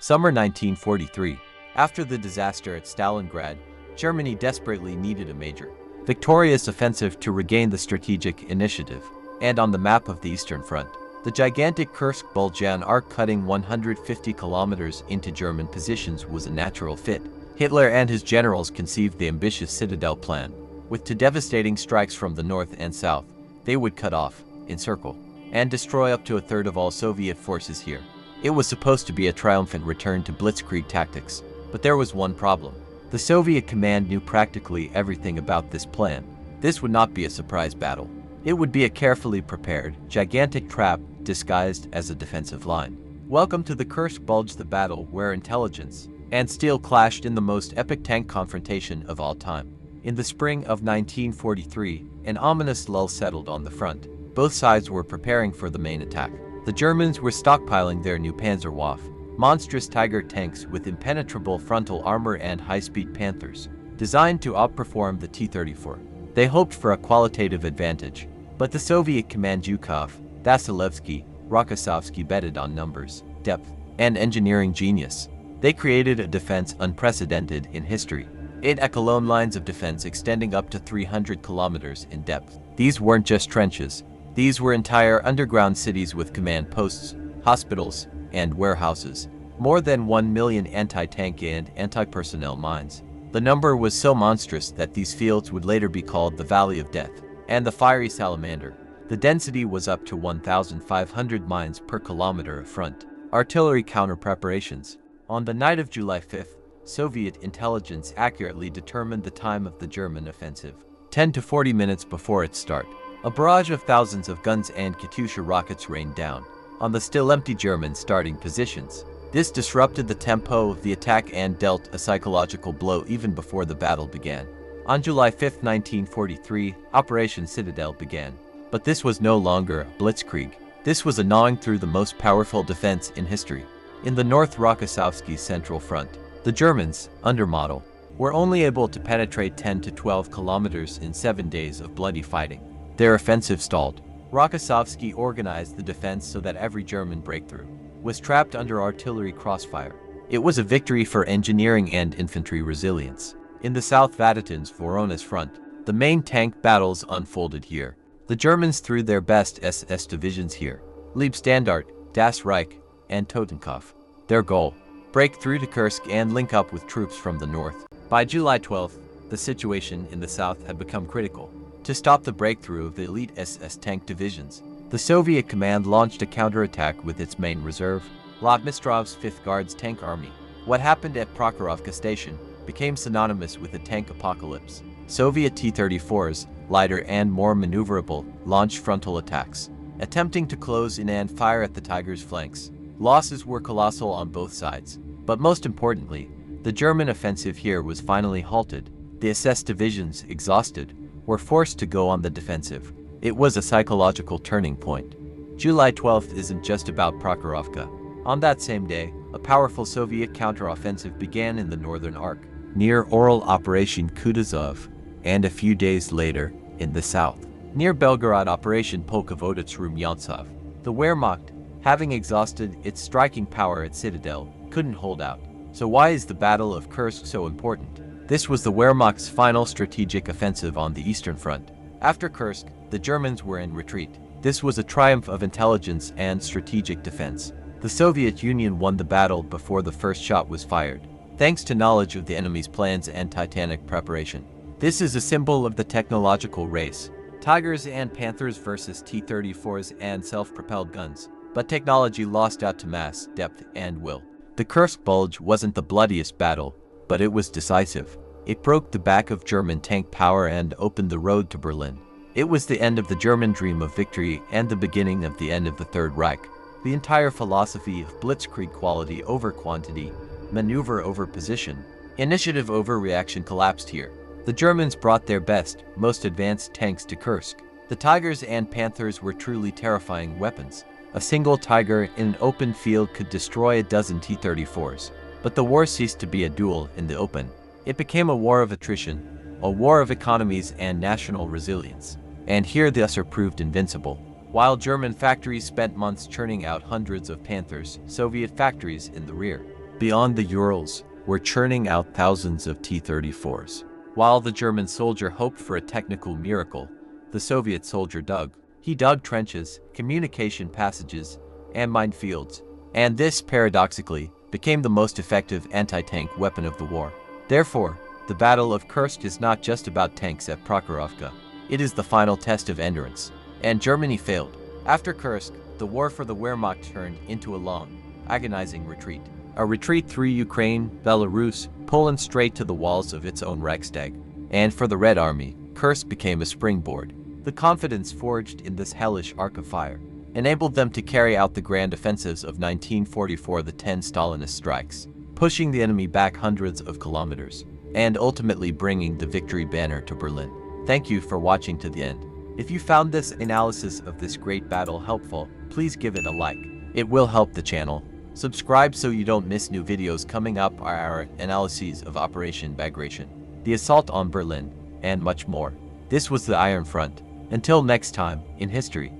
Summer 1943. After the disaster at Stalingrad, Germany desperately needed a major, victorious offensive to regain the strategic initiative. And on the map of the Eastern Front, the gigantic Kursk bulge-an arc cutting 150 kilometers into German positions was a natural fit. Hitler and his generals conceived the ambitious Citadel plan. With two devastating strikes from the north and south, they would cut off, encircle, and destroy up to a third of all Soviet forces here. It was supposed to be a triumphant return to blitzkrieg tactics, but there was one problem. The Soviet command knew practically everything about this plan. This would not be a surprise battle. It would be a carefully prepared, gigantic trap disguised as a defensive line. Welcome to the Kursk Bulge, the battle where intelligence and steel clashed in the most epic tank confrontation of all time. In the spring of 1943, an ominous lull settled on the front. Both sides were preparing for the main attack. The Germans were stockpiling their new Panzerwaffe, monstrous Tiger tanks with impenetrable frontal armor and high-speed Panthers, designed to outperform the T-34. They hoped for a qualitative advantage, but the Soviet command Zhukov, Vasilevsky, Rokossovsky betted on numbers, depth, and engineering genius. They created a defense unprecedented in history. 8 echelon lines of defense extending up to 300 kilometers in depth. These weren't just trenches. These were entire underground cities with command posts, hospitals, and warehouses. More than 1 million anti-tank and anti-personnel mines. The number was so monstrous that these fields would later be called the Valley of Death and the Fiery Salamander. The density was up to 1,500 mines per kilometer of front. Artillery counter-preparations. On the night of July 5th, Soviet intelligence accurately determined the time of the German offensive. 10 to 40 minutes before its start, a barrage of thousands of guns and Katyusha rockets rained down on the still empty German starting positions. This disrupted the tempo of the attack and dealt a psychological blow even before the battle began. On July 5, 1943, Operation Citadel began. But this was no longer a blitzkrieg. This was a gnawing through the most powerful defense in history. In the North Rokossovsky Central Front, the Germans, under model, were only able to penetrate 10 to 12 kilometers in 7 days of bloody fighting. Their offensive stalled. Rokossovsky organized the defense so that every German breakthrough was trapped under artillery crossfire. It was a victory for engineering and infantry resilience. In the South Vatican's Voronezh front, the main tank battles unfolded here. The Germans threw their best SS divisions here. Leibstandart, Das Reich, and Totenkopf. Their goal: break through to Kursk and link up with troops from the north. By July 12th, the situation in the south had become critical. To stop the breakthrough of the elite SS tank divisions, the Soviet command launched a counterattack with its main reserve, Rotmistrov's 5th Guards Tank Army. What happened at Prokhorovka Station became synonymous with a tank apocalypse. Soviet T-34s, lighter and more maneuverable, launched frontal attacks, attempting to close in and fire at the Tigers' flanks. Losses were colossal on both sides, but most importantly, the German offensive here was finally halted. The SS divisions, exhausted, were forced to go on the defensive. It was a psychological turning point. July 12th isn't just about Prokhorovka. On that same day, a powerful Soviet counteroffensive began in the northern arc, near Oral Operation Kutuzov, and a few days later, in the south, near Belgorod Operation Polkovodets-Rumyantsev. The Wehrmacht, having exhausted its striking power at Citadel, couldn't hold out. So why is the Battle of Kursk so important? This was the Wehrmacht's final strategic offensive on the Eastern Front. After Kursk, the Germans were in retreat. This was a triumph of intelligence and strategic defense. The Soviet Union won the battle before the first shot was fired, thanks to knowledge of the enemy's plans and titanic preparation. This is a symbol of the technological race. Tigers and Panthers versus T-34s and self-propelled guns. But technology lost out to mass, depth, and will. The Kursk Bulge wasn't the bloodiest battle, but it was decisive. It broke the back of German tank power and opened the road to Berlin. It was the end of the German dream of victory and the beginning of the end of the Third Reich. The entire philosophy of blitzkrieg, quality over quantity, maneuver over position, initiative over reaction, collapsed here. The Germans brought their best, most advanced tanks to Kursk. The Tigers and Panthers were truly terrifying weapons. A single Tiger in an open field could destroy a dozen T-34s. But the war ceased to be a duel in the open. It became a war of attrition, a war of economies and national resilience. And here the USSR proved invincible. While German factories spent months churning out hundreds of Panthers, Soviet factories in the rear beyond the Urals, were churning out thousands of T-34s. While the German soldier hoped for a technical miracle, the Soviet soldier dug. He dug trenches, communication passages, and minefields, and this, paradoxically, became the most effective anti-tank weapon of the war. Therefore, the Battle of Kursk is not just about tanks at Prokhorovka. It is the final test of endurance. And Germany failed. After Kursk, the war for the Wehrmacht turned into a long, agonizing retreat. A retreat through Ukraine, Belarus, Poland straight to the walls of its own Reichstag. And for the Red Army, Kursk became a springboard. The confidence forged in this hellish arc of fire enabled them to carry out the grand offensives of 1944, the 10 Stalinist strikes, pushing the enemy back hundreds of kilometers, and ultimately bringing the victory banner to Berlin. Thank you for watching to the end. If you found this analysis of this great battle helpful, please give it a like. It will help the channel. Subscribe so you don't miss new videos coming up, our analyses of Operation Bagration, the assault on Berlin, and much more. This was the Iron Front. Until next time, in history.